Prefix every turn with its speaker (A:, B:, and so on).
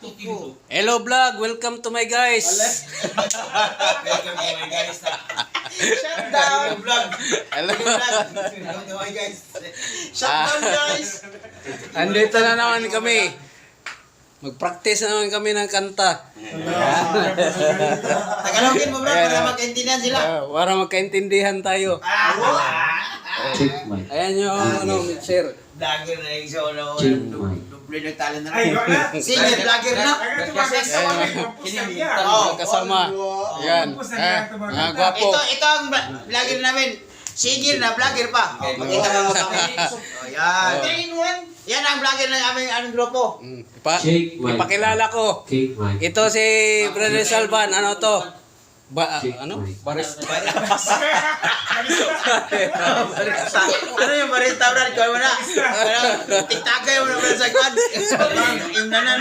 A: Hello vlog, welcome to my guys.
B: Welcome to my guys.
C: Shut down.
B: Vlog.
A: Hello.
B: Welcome to my guys.
C: Shut down, guys.
A: Andito na naman kami. Mag-practice na naman kami ng kanta.
B: Tagalogin mo bro
A: Ayan,
B: para
A: oh.
B: magkaintindihan sila.
A: Para magkaintindihan tayo.
D: Check mic.
A: Ayan yung mixer.
B: Vlogger na yung show na
D: Check mic.
B: duble ng talent na.
E: Ay, wag na.
B: Senior vlogger na.
A: Kasama. Ayan. Mga gwapo.
B: Ito ang vlogger namin. Senior na vlogger pa. Makita mo mo kami. Oh, yan. Yan ang vlogger ng aming grupo.
D: Check mic.
A: Ipakilala ko.
D: Check mic.
A: Ito si Brother Salvan. Ano to?
D: Check
A: Ano?
D: mic.
A: Barista.
B: Ano yung barista bro? Ikaw mo na. Tiktagay mo na bro sa kwan. Yung nanan.